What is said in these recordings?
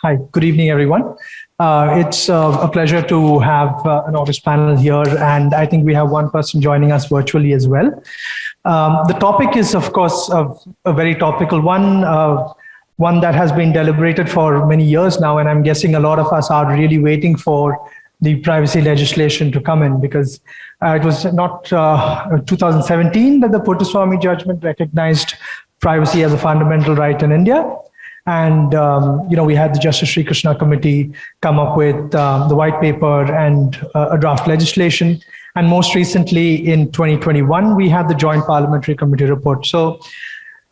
Hi, good evening, everyone. It's a pleasure to have an August panel here, and I think we have one person joining us virtually as well. The topic is, of course, a very topical one, one that has been deliberated for many years now, and I'm guessing a lot of us are really waiting for the privacy legislation to come in, because it was not 2017 that the Puttaswamy judgment recognized privacy as a fundamental right in India. And, we had the Justice Sri Krishna Committee come up with the white paper and a draft legislation. And most recently in 2021, we had the Joint Parliamentary Committee report. So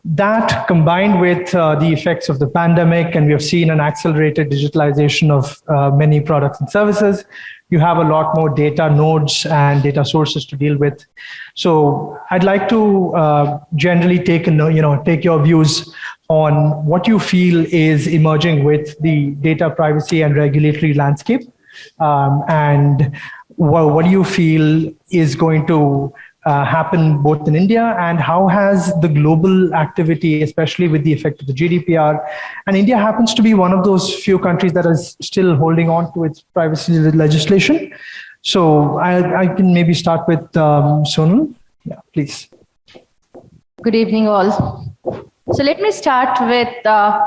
that combined with the effects of the pandemic, and we have seen an accelerated digitalization of many products and services, you have a lot more data nodes and data sources to deal with. So I'd like to generally take your views on what you feel is emerging with the data privacy and regulatory landscape, and what do you feel is going to happen both in India, and how has the global activity, especially with the effect of the GDPR, and India happens to be one of those few countries that is still holding on to its privacy legislation. So I can maybe start with Sonal. Yeah, please. Good evening, all. So let me start with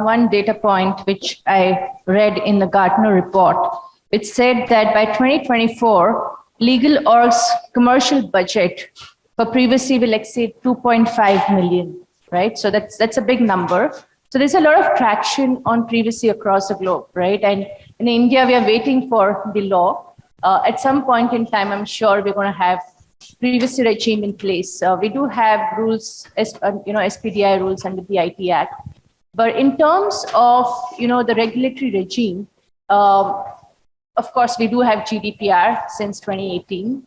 one data point which I read in the Gartner report, which said that by 2024, legal orgs' commercial budget for privacy will exceed 2.5 million, right? So that's a big number. So there's a lot of traction on privacy across the globe, right? And in India, we are waiting for the law. At some point in time, I'm sure we're going to have privacy regime in place. We do have rules, SPDI rules under the IT Act. But in terms of, the regulatory regime, of course, we do have GDPR since 2018,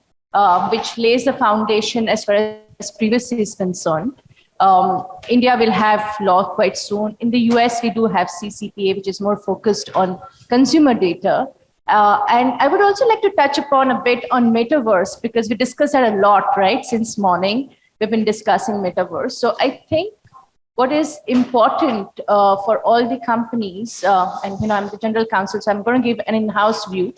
which lays the foundation as far as privacy is concerned. India will have law quite soon. In the US, we do have CCPA, which is more focused on consumer data. And I would also like to touch upon a bit on metaverse, because we discussed that a lot, right? Since morning, we've been discussing metaverse. So I think what is important for all the companies, and I'm the general counsel, so I'm going to give an in-house view,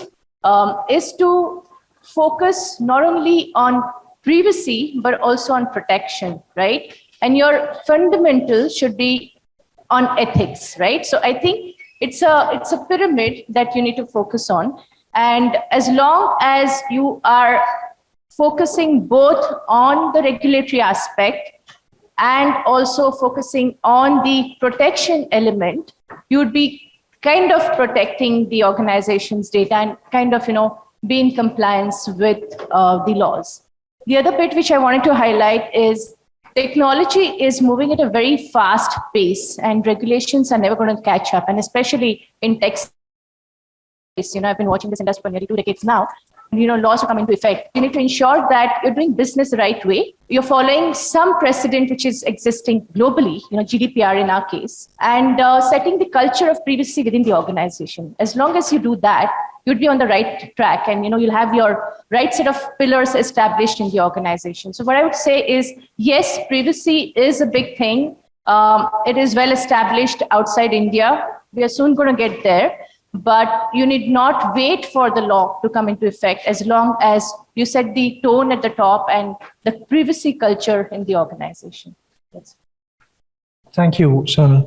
is to focus not only on privacy, but also on protection, right? And your fundamental should be on ethics, right? So I think it's a pyramid that you need to focus on. And as long as you are focusing both on the regulatory aspect and also focusing on the protection element, you would be kind of protecting the organization's data and kind of, be in compliance with the laws. The other bit which I wanted to highlight is technology is moving at a very fast pace, and regulations are never going to catch up. And especially in tech space, I've been watching this industry for nearly 2 decades now. Laws will come into effect. You need to ensure that you're doing business the right way. You're following some precedent which is existing globally, GDPR in our case, and setting the culture of privacy within the organization. As long as you do that, you'd be on the right track, and you'll have your right set of pillars established in the organization. So what I would say is, yes, privacy is a big thing. It is well established outside India. We are soon going to get there. But you need not wait for the law to come into effect, as long as you set the tone at the top and the privacy culture in the organization. That's Thank you, Sonal.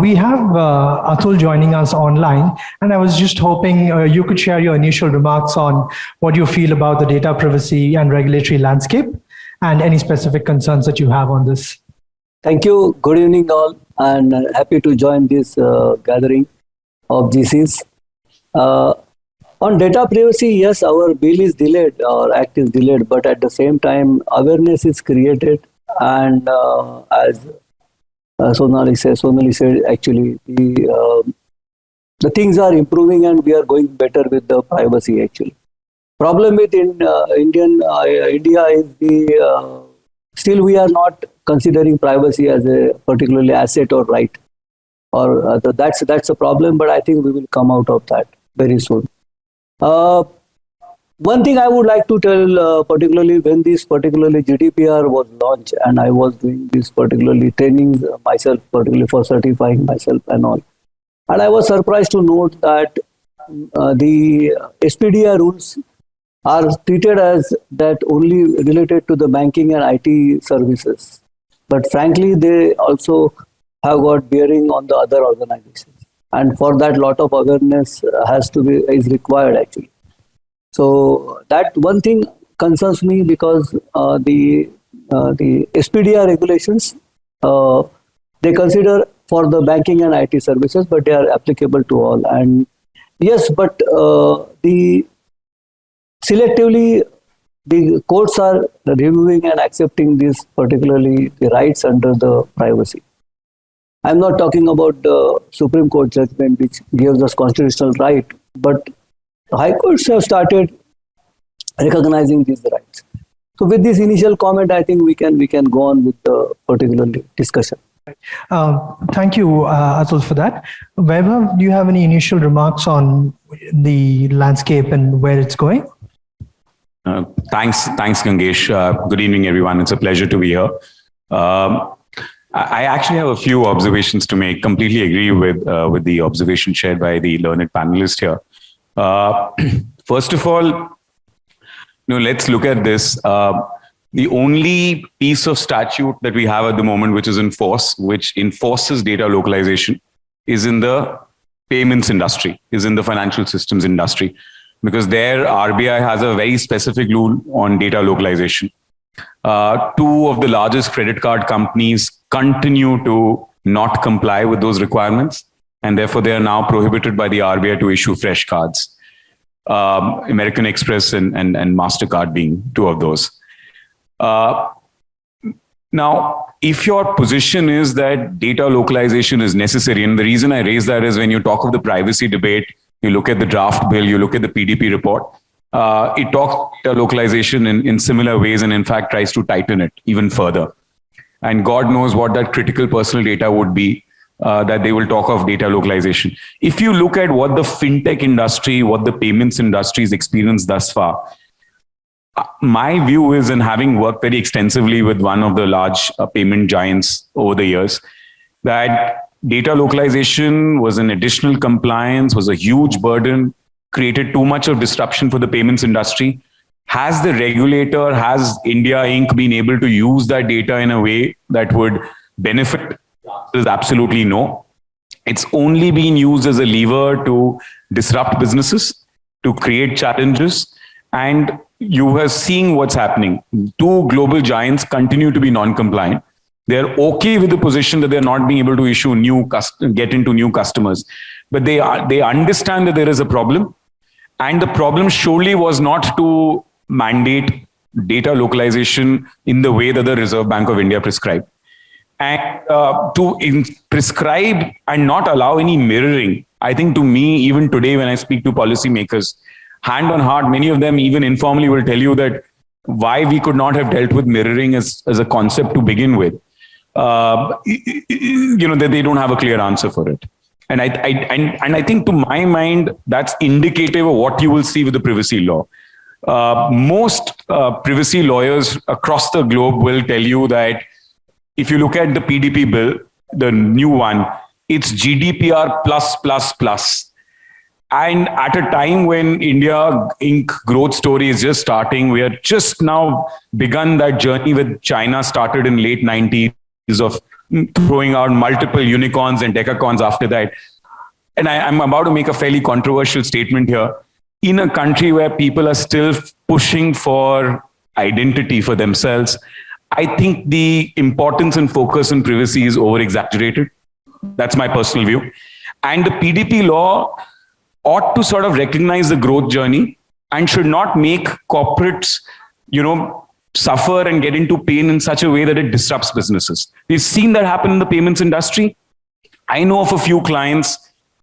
We have Atul joining us online, and I was just hoping you could share your initial remarks on what you feel about the data privacy and regulatory landscape, and any specific concerns that you have on this. Thank you. Good evening, all, and happy to join this gathering of GCs. On data privacy, yes, our bill is delayed, our act is delayed, but at the same time, awareness is created, and as Sonali said, actually, the things are improving and we are going better with the privacy, actually. Problem with India is still we are not considering privacy as a particularly asset or right. Or that's a problem, but I think we will come out of that very soon. One thing I would like to tell, particularly when this particularly GDPR was launched, and I was doing this particularly trainings myself, particularly for certifying myself and all. And I was surprised to note that the SPDR rules are treated as that only related to the banking and IT services. But frankly, they also have got bearing on the other organizations. And for that, lot of awareness is required actually. So that one thing concerns me because the SPDR regulations, they consider for the banking and IT services, but they are applicable to all. And yes, but selectively, the courts are reviewing and accepting this, particularly the rights under the privacy. I'm not talking about the Supreme Court judgment, which gives us constitutional right, but high courts have started recognizing these rights. So with this initial comment, I think we can go on with the particular discussion. Thank you, Atul, for that. Vaibhav, do you have any initial remarks on the landscape and where it's going? Thanks, Gangesh. Good evening, everyone. It's a pleasure to be here. I actually have a few observations to make. Completely agree with the observation shared by the learned panelist here. First of all, let's look at this. The only piece of statute that we have at the moment, which is in force, which enforces data localization, is in the payments industry, is in the financial systems industry, because there RBI has a very specific rule on data localization. Two of the largest credit card companies continue to not comply with those requirements, and therefore they are now prohibited by the RBI to issue fresh cards. American Express and MasterCard being two of those. Now, if your position is that data localization is necessary, and the reason I raise that is when you talk of the privacy debate, you look at the draft bill, you look at the PDP report, it talks data localization in similar ways and in fact tries to tighten it even further. And God knows what that critical personal data would be that they will talk of data localization. If you look at what the fintech industry, what the payments industry has experienced thus far, my view is, in having worked very extensively with one of the large payment giants over the years, that data localization was an additional compliance, was a huge burden, created too much of disruption for the payments industry. Has the regulator, has India Inc. been able to use that data in a way that would benefit? Is absolutely no. It's only been used as a lever to disrupt businesses, to create challenges, and you are seeing what's happening. Two global giants continue to be non-compliant. They're okay with the position that they're not being able to issue get into new customers, but they understand that there is a problem, and the problem surely was not to mandate data localization in the way that the Reserve Bank of India prescribed. And to prescribe and not allow any mirroring. I think, to me, even today when I speak to policymakers, hand on heart, many of them even informally will tell you that why we could not have dealt with mirroring as a concept to begin with. That they don't have a clear answer for it. And I think, to my mind, that's indicative of what you will see with the privacy law. Most privacy lawyers across the globe will tell you that if you look at the PDP bill, the new one, it's GDPR plus. And at a time when India Inc. growth story is just starting, we are just now begun that journey with China started in late 90s of throwing out multiple unicorns and decacorns after that. And I'm about to make a fairly controversial statement here. In a country where people are still pushing for identity for themselves, I think the importance and focus on privacy is over-exaggerated. That's my personal view. And the PDP law ought to sort of recognize the growth journey and should not make corporates, suffer and get into pain in such a way that it disrupts businesses. We've seen that happen in the payments industry. I know of a few clients,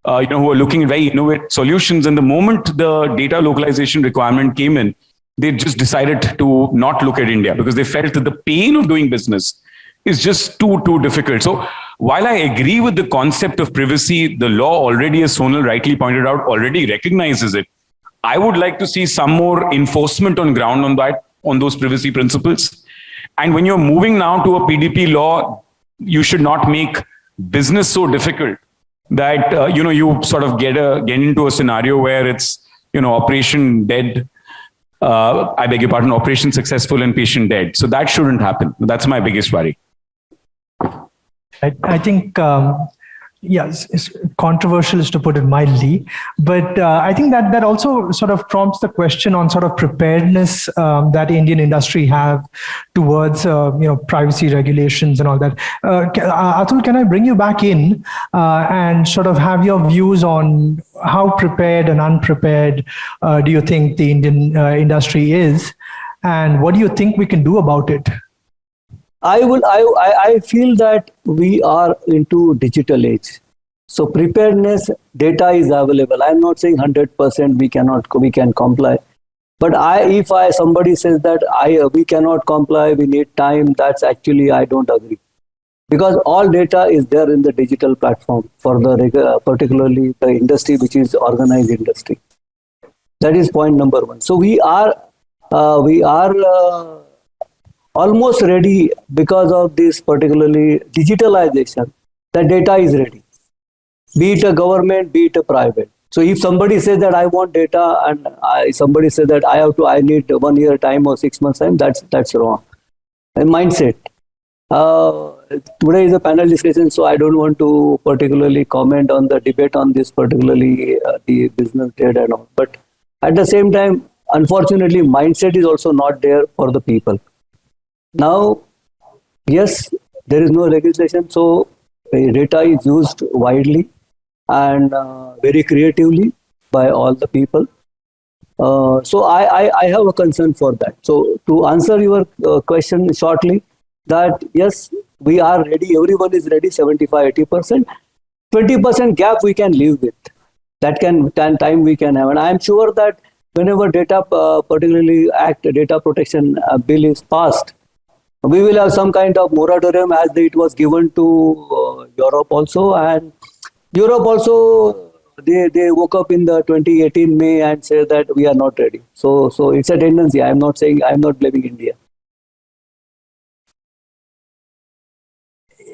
who are looking at very innovative solutions. And the moment the data localization requirement came in, they just decided to not look at India because they felt that the pain of doing business is just too difficult. So while I agree with the concept of privacy, the law already, as Sonal rightly pointed out, already recognizes it. I would like to see some more enforcement on ground on that, on those privacy principles. And when you're moving now to a PDP law, you should not make business so difficult that, you sort of get into a scenario where it's, operation dead. I beg your pardon, operation successful and patient dead. So that shouldn't happen. That's my biggest worry. I think, yes, it's controversial is to put it mildly, but I think that also sort of prompts the question on sort of preparedness that Indian industry have towards, privacy regulations and all that. Atul, can I bring you back in and sort of have your views on how prepared and unprepared do you think the Indian industry is, and what do you think we can do about it? I feel that we are into digital age. So preparedness, data is available. I'm not saying 100% we can comply. But if somebody says that we cannot comply, we need time, that's actually, I don't agree. Because all data is there in the digital platform for particularly the industry, which is organized industry. That is point number one. So we are almost ready because of this particularly digitalization. The data is ready, be it a government, be it a private. So if somebody says that I want data and somebody says that I need 1 year time or 6 months time, that's wrong. And mindset. Today is a panel discussion, so I don't want to particularly comment on the debate on this, particularly the business data and all. But at the same time, unfortunately, mindset is also not there for the people. Now, yes, there is no legislation, so data is used widely and very creatively by all the people. So I have a concern for that. So to answer your question shortly, that yes, we are ready, everyone is ready, 75-80%. 20% gap we can live with. That time we can have. And I am sure that whenever data, particularly data protection bill is passed, we will have some kind of moratorium as it was given to Europe also. And Europe also, they woke up in the 2018 May and said that we are not ready. So it's a tendency. I'm not blaming India.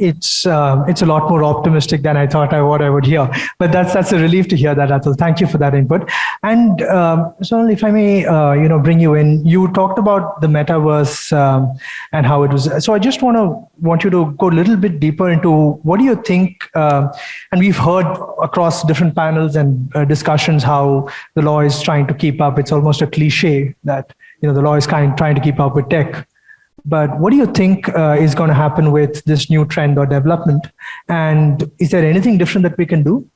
It's a lot more optimistic than I thought what I would hear, but that's a relief to hear that, Atul. Thank you for that input. And Sonal, if I may, bring you in. You talked about the metaverse and how it was. So I just want you to go a little bit deeper into what do you think? And we've heard across different panels and discussions how the law is trying to keep up. It's almost a cliche that the law is trying to keep up with tech. But what do you think is going to happen with this new trend or development? And is there anything different that we can do?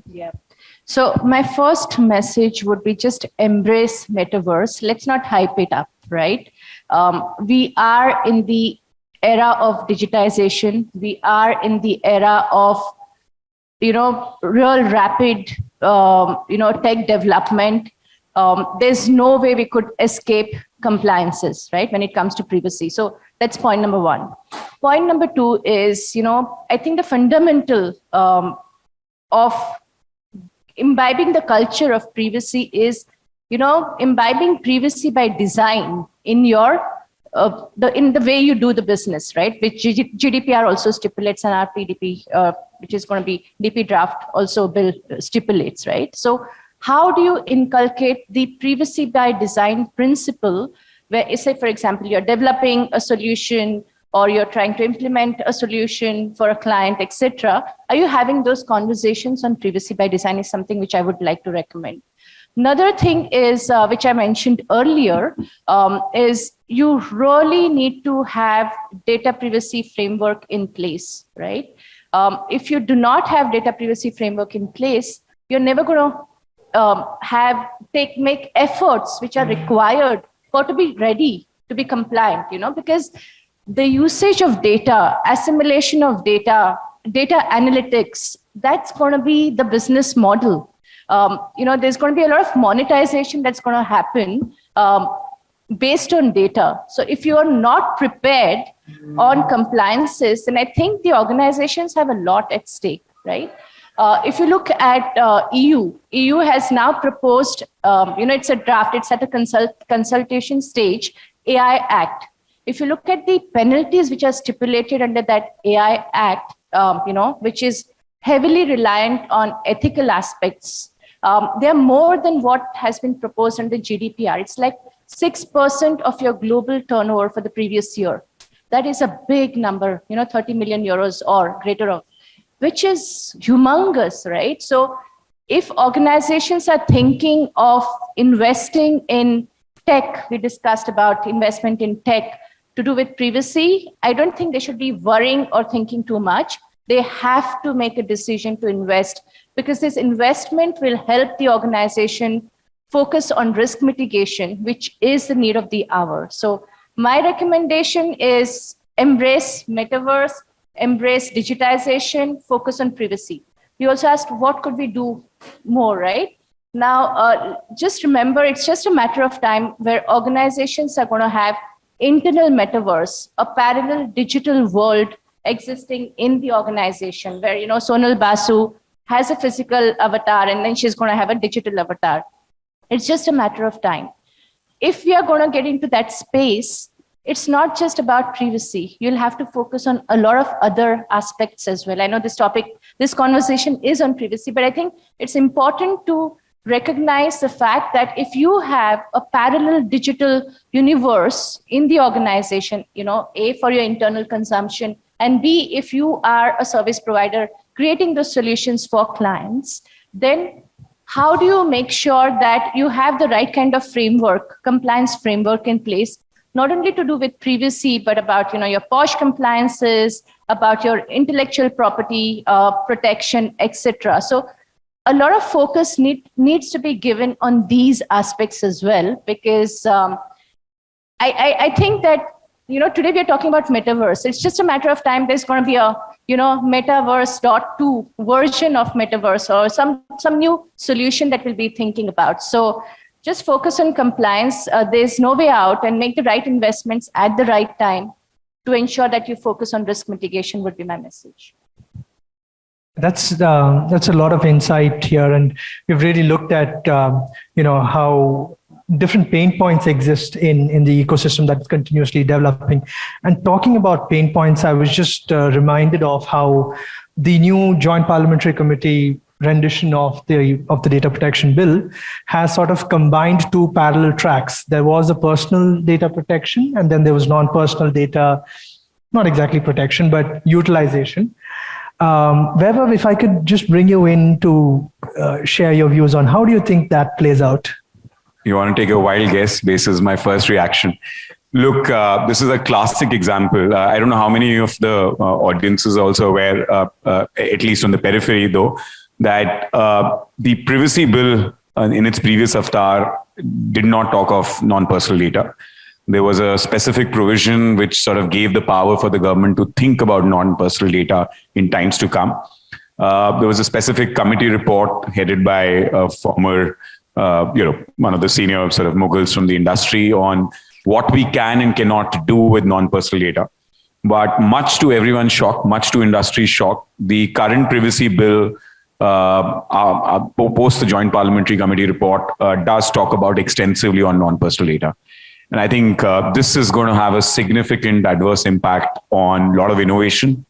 Yeah. So my first message would be just embrace metaverse. Let's not hype it up, right? We are in the era of digitization. We are in the era of, real rapid, tech development. There's no way we could escape compliances, right, when it comes to privacy. So that's point number one. Point number two is, I think the fundamental of imbibing the culture of privacy is, imbibing privacy by design in your in the way you do the business, right? Which GDPR also stipulates, and our PDP, which is going to be DP draft, also bill stipulates, right? So how do you inculcate the privacy by design principle where, say, for example, you're developing a solution or you're trying to implement a solution for a client, etc. Are you having those conversations on privacy by design is something which I would like to recommend. Another thing is, which I mentioned earlier, is you really need to have data privacy framework in place, right? If you do not have data privacy framework in place, you're never going to make efforts which are required for to be ready to be compliant, because the usage of data, assimilation of data analytics, that's going to be the business model. There's going to be a lot of monetization that's going to happen based on data. So if you are not prepared on compliances, then I think the organizations have a lot at stake, right? If you look at EU has now proposed, it's a draft, it's at a consultation stage, AI Act. If you look at the penalties which are stipulated under that AI Act, which is heavily reliant on ethical aspects, they're more than what has been proposed under GDPR. It's like 6% of your global turnover for the previous year. That is a big number, 30 million euros or greater of, which is humongous, right? So if organizations are thinking of investing in tech, we discussed about investment in tech to do with privacy, I don't think they should be worrying or thinking too much. They have to make a decision to invest, because this investment will help the organization focus on risk mitigation, which is the need of the hour. So my recommendation is embrace metaverse, embrace digitization, focus on privacy. You also asked, what could we do more, right? Now, just remember, it's just a matter of time where organizations are going to have internal metaverse, a parallel digital world existing in the organization where, Sonal Basu has a physical avatar and then she's going to have a digital avatar. It's just a matter of time. If we are going to get into that space, it's not just about privacy. You'll have to focus on a lot of other aspects as well. I know this conversation is on privacy, but I think it's important to recognize the fact that if you have a parallel digital universe in the organization, A, for your internal consumption, and B, if you are a service provider creating those solutions for clients, then how do you make sure that you have the right kind of framework, compliance framework in place, not only to do with privacy, but about your POSH compliances, about your intellectual property protection, etc. So a lot of focus needs to be given on these aspects as well, because I think that today we are talking about metaverse. It's just a matter of time. There's going to be a metaverse.2 version of metaverse or some new solution that we'll be thinking about. So just focus on compliance. There's no way out, and make the right investments at the right time to ensure that you focus on risk mitigation would be my message. That's a lot of insight here, and we've really looked at how different pain points exist in the ecosystem that's continuously developing. And talking about pain points, I was just reminded of how the new Joint Parliamentary Committee rendition of the data protection bill has sort of combined two parallel tracks. There was a personal data protection, and then there was non-personal data, not exactly protection, but utilization. Vaibhav, if I could just bring you in to share your views on how do you think that plays out? You want to take a wild guess? This is my first reaction. Look, this is a classic example. I don't know how many of the audiences are also aware, at least on the periphery though, that the privacy bill in its previous avatar did not talk of non-personal data. There was a specific provision which sort of gave the power for the government to think about non-personal data in times to come. There was a specific committee report headed by a former, one of the senior sort of moguls from the industry on what we can and cannot do with non-personal data. But much to everyone's shock, much to industry's shock, the current privacy bill post the Joint Parliamentary Committee report does talk about extensively on non-personal data. And I think this is going to have a significant adverse impact on a lot of innovation,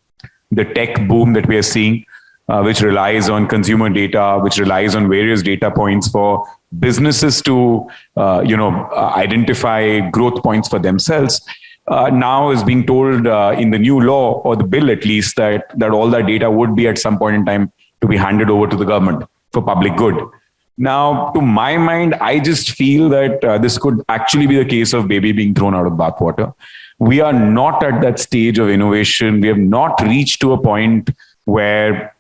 the tech boom that we are seeing, which relies on consumer data, which relies on various data points for businesses to, identify growth points for themselves. Now is being told in the new law, or the bill at least, that all that data would be at some point in time to be handed over to the government for public good. Now, to my mind, I just feel that this could actually be the case of baby being thrown out of bathwater. We are not at that stage of innovation. We have not reached to a point where,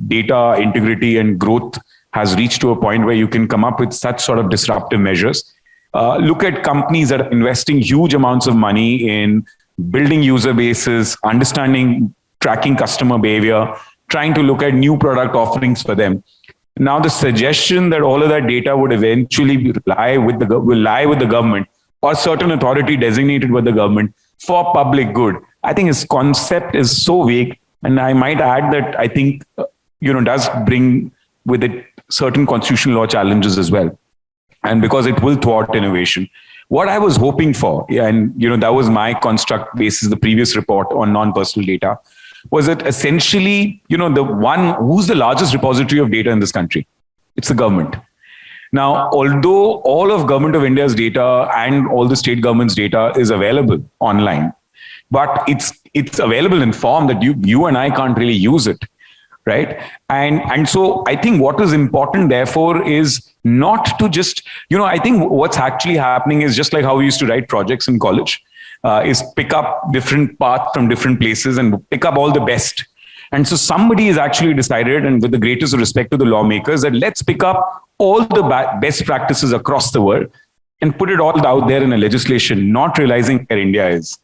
data integrity and growth has reached to a point where you can come up with such sort of disruptive measures. Look at companies that are investing huge amounts of money in building user bases, understanding, tracking customer behavior, trying to look at new product offerings for them. Now, the suggestion that all of that data would eventually lie with the government or certain authority designated by the government for public good, I think his concept is so vague. And I might add that I think, does bring with it certain constitutional law challenges as well. And because it will thwart innovation. What I was hoping for, and that was my construct basis the previous report on non-personal data, was that essentially, who's the largest repository of data in this country? It's the government. Now, although all of Government of India's data and all the state government's data is available online, but it's available in form that you and I can't really use it, right? And so I think what is important, therefore, is not to just, I think what's actually happening is just like how we used to write projects in college, is pick up different parts from different places and pick up all the best. And so somebody has actually decided, and with the greatest respect to the lawmakers, that let's pick up all the best practices across the world and put it all out there in a legislation, not realizing where India is.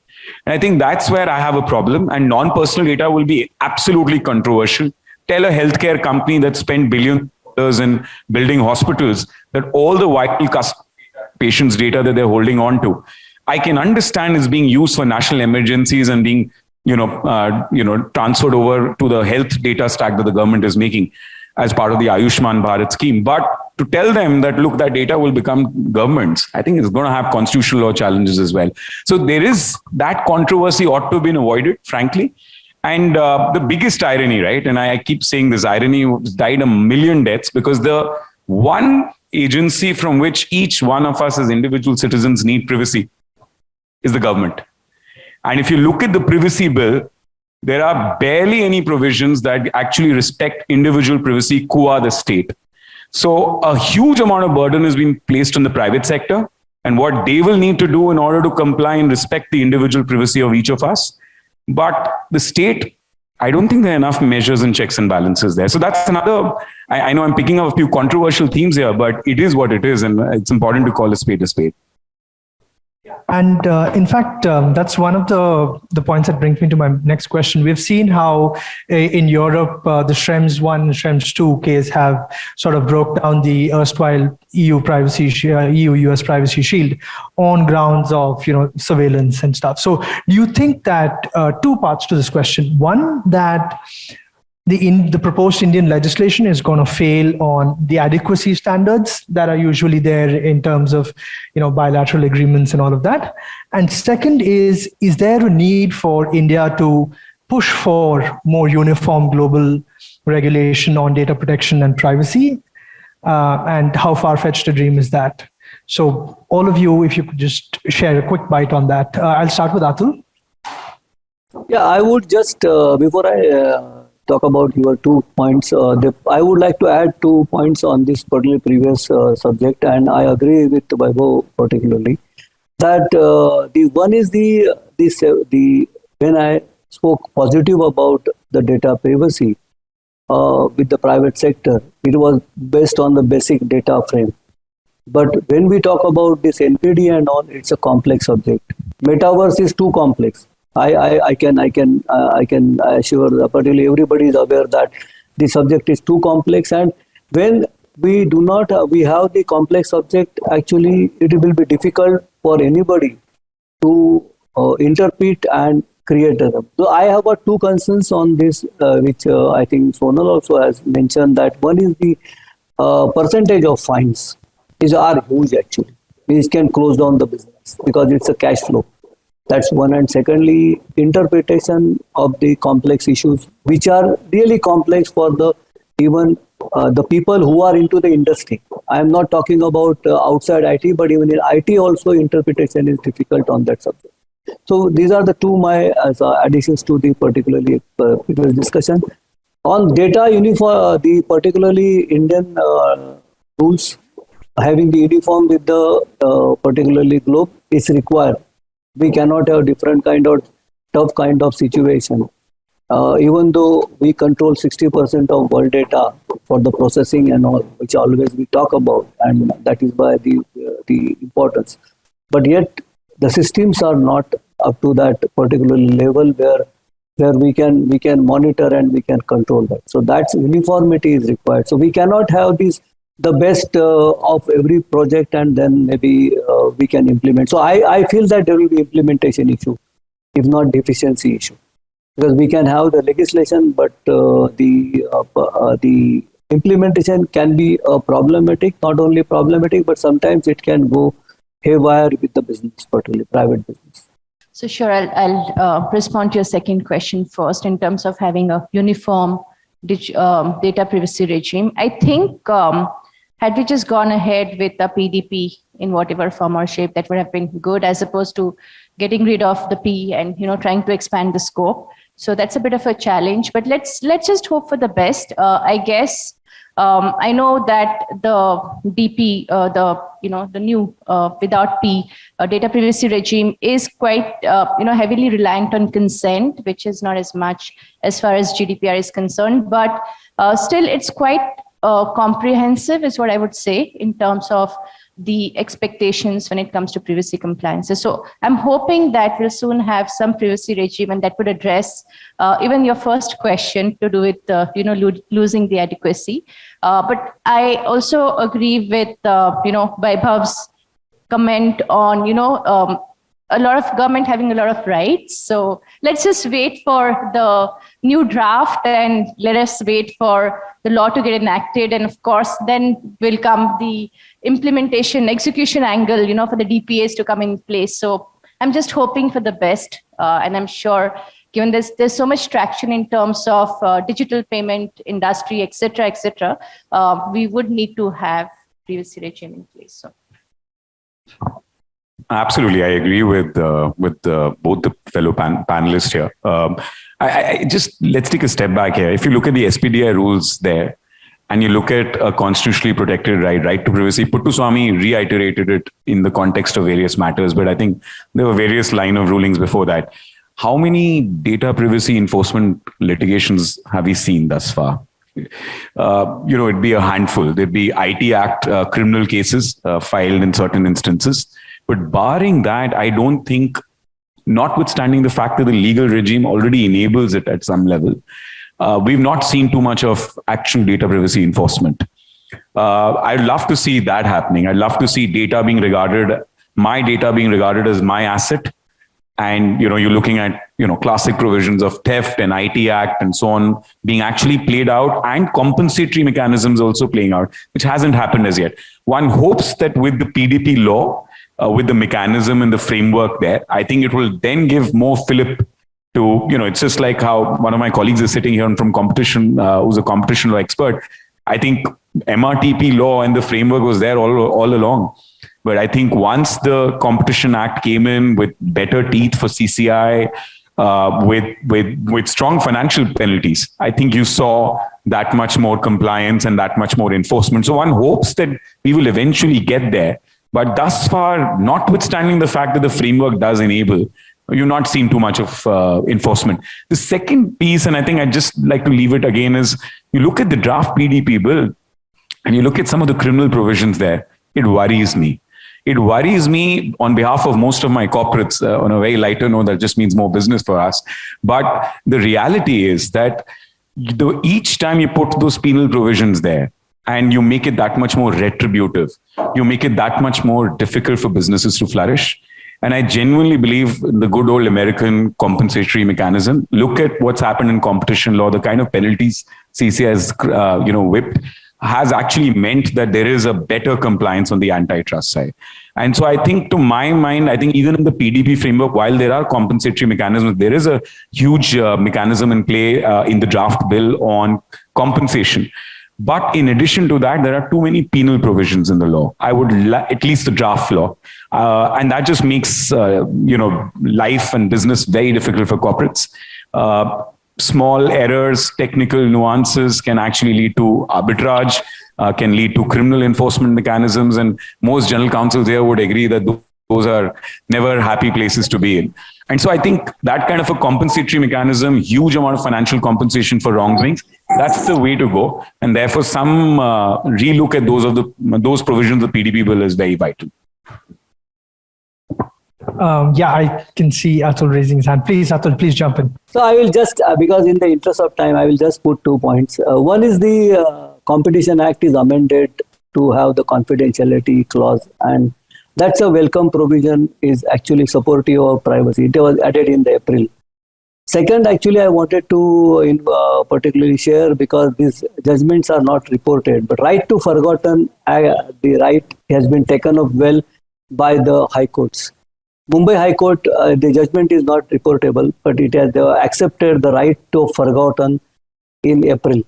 And I think that's where I have a problem. And non-personal data will be absolutely controversial. Tell a healthcare company that spent billions of dollars in building hospitals that all the vital patients' data that they're holding on to, I can understand is being used for national emergencies and being transferred over to the health data stack that the government is making as part of the Ayushman Bharat scheme. But to tell them that, look, that data will become government's, I think it's going to have constitutional law challenges as well. So there is that controversy ought to have been avoided, frankly. And the biggest irony, right? And I keep saying this irony died 1 million deaths because the one agency from which each one of us as individual citizens need privacy is the government. And if you look at the privacy bill, there are barely any provisions that actually respect individual privacy, qua the state. So a huge amount of burden is being placed on the private sector and what they will need to do in order to comply and respect the individual privacy of each of us. But the state, I don't think there are enough measures and checks and balances there. So that's another, I know I'm picking up a few controversial themes here, but it is what it is. And it's important to call a spade a spade. And in fact, that's one of the points that brings me to my next question. We've seen how in Europe, the Schrems 1 and Schrems 2 case have sort of broke down the erstwhile EU-US privacy shield on grounds of surveillance and stuff. So do you think that two parts to this question? One, that the proposed Indian legislation is going to fail on the adequacy standards that are usually there in terms of bilateral agreements and all of that. And second is there a need for India to push for more uniform global regulation on data protection and privacy? And how far-fetched a dream is that? So all of you, if you could just share a quick bite on that. I'll start with Atul. Yeah, I would just, before I talk about your 2 points, I would like to add 2 points on this particular previous subject, and I agree with Vaibhav particularly that the one is the when I spoke positive about the data privacy with the private sector, it was based on the basic data frame. But when we talk about this NPD and all, it's a complex subject. Metaverse is too complex. I can assure that particularly everybody is aware that the subject is too complex, and when we do not we have the complex subject, actually it will be difficult for anybody to interpret and create them. So I have got 2 concerns on this, which I think Sonal also has mentioned. That one is the percentage of fines are huge actually. These can close down the business because it's a cash flow. That's one. And secondly, interpretation of the complex issues, which are really complex for even the people who are into the industry. I am not talking about outside IT, but even in IT also interpretation is difficult on that subject. So these are the 2 my additions to the particularly previous discussion. On data the particularly Indian rules, having the uniform with the particularly globe is required. We cannot have different tough kind of situation. Even though we control 60% of world data for the processing and all, which always we talk about, and that is by the importance. But yet the systems are not up to that particular level where we can monitor and we can control that. So that's uniformity is required. So we cannot have the best of every project and then maybe we can implement. So I feel that there will be implementation issue, if not deficiency issue. Because we can have the legislation, but the implementation can be problematic, not only problematic, but sometimes it can go haywire with the business, particularly private business. So sure, I'll respond to your second question first in terms of having a uniform data privacy regime. I think had we just gone ahead with the PDP in whatever form or shape, that would have been good, as opposed to getting rid of the P and trying to expand the scope. So that's a bit of a challenge, but let's just hope for the best. I guess I know that the DP, the new without P data privacy regime is quite heavily reliant on consent, which is not as much as far as GDPR is concerned, but still it's quite comprehensive, is what I would say, in terms of the expectations when it comes to privacy compliances. So I'm hoping that we'll soon have some privacy regime, and that would address even your first question to do with losing the adequacy. But I also agree with Vaibhav's comment on a lot of government having a lot of rights. So let's just wait for the new draft and let us wait for the law to get enacted. And of course, then will come the implementation, execution angle, for the DPAs to come in place. So I'm just hoping for the best. And I'm sure, given there's so much traction in terms of digital payment industry, et cetera, we would need to have privacy regime in place. So. Absolutely, I agree with both the fellow panelists here. I just let's take a step back here. If you look at the SPDI rules there, and you look at a constitutionally protected right to privacy, Puttaswamy reiterated it in the context of various matters, but I think there were various line of rulings before that. How many data privacy enforcement litigations have we seen thus far? It'd be a handful. There'd be IT Act criminal cases filed in certain instances. But barring that, I don't think, notwithstanding the fact that the legal regime already enables it at some level, we've not seen too much of actual data privacy enforcement. I'd love to see that happening. I'd love to see my data being regarded as my asset. And, you're looking at, classic provisions of theft and IT Act and so on being actually played out, and compensatory mechanisms also playing out, which hasn't happened as yet. One hopes that with the PDP law, with the mechanism and the framework there, I think it will then give more fillip to, it's just like how one of my colleagues is sitting here from competition, who's a competition law expert. I think MRTP law and the framework was there all along. But I think once the Competition Act came in with better teeth for CCI, with strong financial penalties, I think you saw that much more compliance and that much more enforcement. So one hopes that we will eventually get there. But thus far, notwithstanding the fact that the framework does enable, you've not seen too much of enforcement. The second piece, and I think I'd just like to leave it again, is you look at the draft PDP bill and you look at some of the criminal provisions there, it worries me. It worries me on behalf of most of my corporates. On a very lighter note, that just means more business for us. But the reality is that each time you put those penal provisions there, and you make it that much more retributive, you make it that much more difficult for businesses to flourish. And I genuinely believe in the good old American compensatory mechanism. Look at what's happened in competition law. The kind of penalties CCI has, whipped has actually meant that there is a better compliance on the antitrust side. And so I think, to my mind, I think even in the PDP framework, while there are compensatory mechanisms, there is a huge mechanism in play in the draft bill on compensation. But in addition to that, there are too many penal provisions in the law. I would, at least the draft law. And that just makes, life and business very difficult for corporates. Small errors, technical nuances can actually lead to arbitrage, can lead to criminal enforcement mechanisms. And most general counsels here would agree that those are never happy places to be in. And so I think that kind of a compensatory mechanism, huge amount of financial compensation for wrongdoings, that's the way to go. And therefore, some relook at those provisions of the PDP bill is very vital. I can see Atul raising his hand. Please, Atul, please jump in. So I will just, because in the interest of time, I will just put 2 points. One is the Competition Act is amended to have the confidentiality clause, and that's a welcome provision, is actually supportive of privacy. It was added in the April. Second, actually, I wanted to particularly share because these judgments are not reported, but right to forgotten, the right has been taken up well by the high courts. Mumbai High Court, the judgment is not reportable, but it has accepted the right to forgotten in April.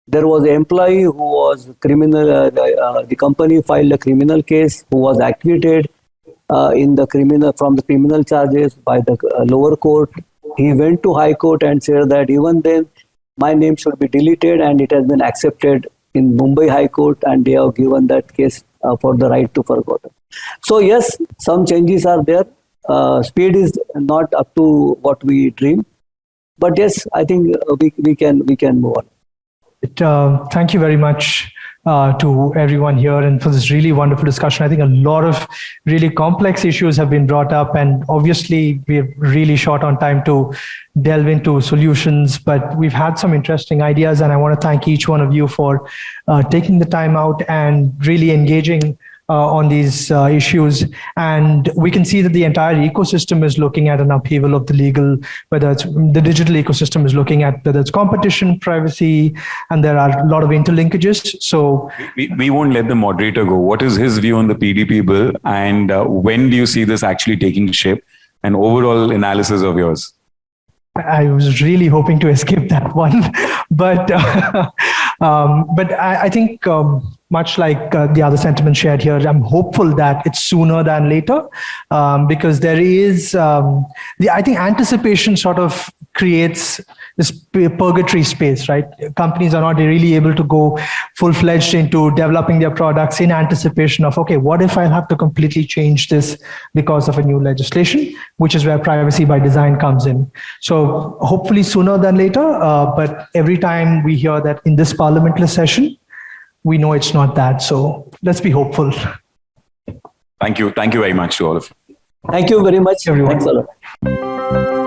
There was an employee who was criminal, the company filed a criminal case, who was acquitted from the criminal charges by the lower court. He went to High Court and said that even then my name should be deleted, and it has been accepted in Mumbai High Court, and they have given that case for the right to forgotten. So yes, some changes are there. Speed is not up to what we dream, but yes, I think we can move on. Thank you very much to everyone here and for this really wonderful discussion. I think a lot of really complex issues have been brought up, and obviously we're really short on time to delve into solutions, but we've had some interesting ideas, and I want to thank each one of you for taking the time out and really engaging on these issues. And we can see that the entire ecosystem is looking at an upheaval of the legal, whether it's the digital ecosystem is looking at whether it's competition, privacy, and there are a lot of interlinkages. So we won't let the moderator go. What is his view on the PDP bill, and when do you see this actually taking shape? An overall analysis of yours. I was really hoping to escape that one, but I think much like the other sentiments shared here, I'm hopeful that it's sooner than later, because there is, I think anticipation sort of creates this purgatory space, right? Companies are not really able to go full-fledged into developing their products in anticipation of, okay, what if I have to completely change this because of a new legislation, which is where privacy by design comes in. So hopefully sooner than later, but every time we hear that in this parliamentary session, we know it's not that. So let's be hopeful. Thank you. Thank you very much to all of you. Thank you very much, everyone. Thanks a lot.